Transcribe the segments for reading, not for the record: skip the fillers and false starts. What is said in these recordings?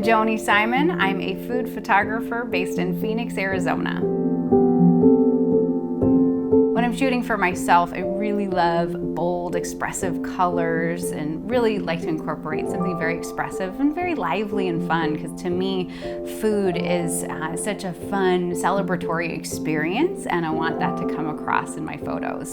Joni Simon. I'm a food photographer based in Phoenix, Arizona. When I'm shooting for myself, I really love bold, expressive colors and really like to incorporate something very expressive and very lively and fun, because to me, food is such a fun, celebratory experience, and I want that to come across in my photos.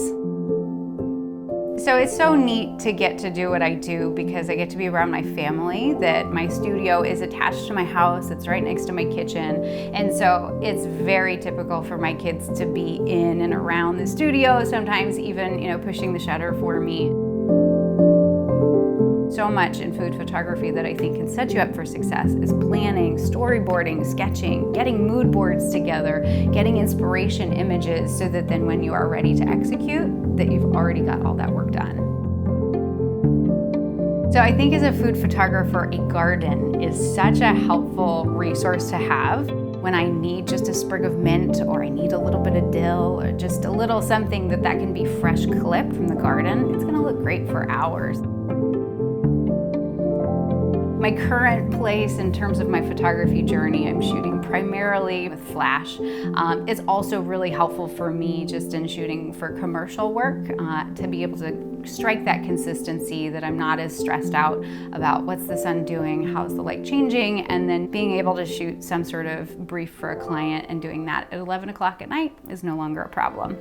So it's so neat to get to do what I do because I get to be around my family, that my studio is attached to my house, it's right next to my kitchen, and so it's very typical for my kids to be in and around the studio, sometimes even, pushing the shutter for me. So much in food photography that I think can set you up for success is planning, storyboarding, sketching, getting mood boards together, getting inspiration images so that then when you are ready to execute, that you've already got all that work done. So I think as a food photographer, a garden is such a helpful resource to have when I need just a sprig of mint, or I need a little bit of dill, or just a little something that can be fresh clipped from the garden. It's gonna look great for hours. My current place in terms of my photography journey, I'm shooting primarily with flash. It's also really helpful for me just in shooting for commercial work to be able to strike that consistency, that I'm not as stressed out about what's the sun doing, how's the light changing, and then being able to shoot some sort of brief for a client and doing that at 11 o'clock at night is no longer a problem.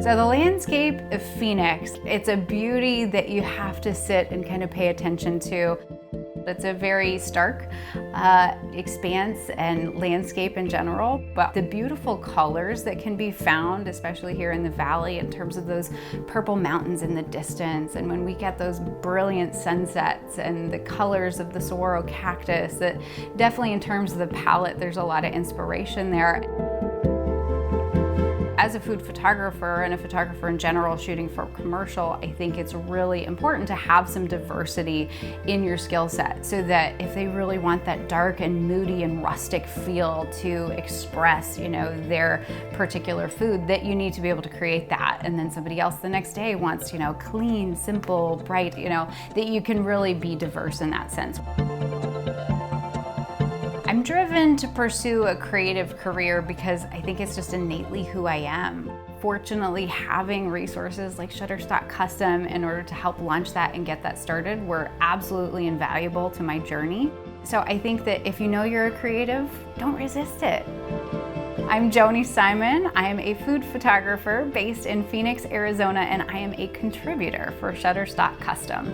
So the landscape of Phoenix, it's a beauty that you have to sit and kind of pay attention to. It's a very stark expanse and landscape in general, but the beautiful colors that can be found, especially here in the valley, in terms of those purple mountains in the distance, and when we get those brilliant sunsets and the colors of the saguaro cactus, that definitely in terms of the palette, there's a lot of inspiration there. As a food photographer and a photographer in general shooting for commercial, I think it's really important to have some diversity in your skill set, so that if they really want that dark and moody and rustic feel to express, their particular food, that you need to be able to create that. And then somebody else the next day wants, clean, simple, bright, that you can really be diverse in that sense. I'm driven to pursue a creative career because I think it's just innately who I am. Fortunately, having resources like Shutterstock Custom in order to help launch that and get that started were absolutely invaluable to my journey. So I think that if you know you're a creative, don't resist it. I'm Joni Simon. I am a food photographer based in Phoenix, Arizona, and I am a contributor for Shutterstock Custom.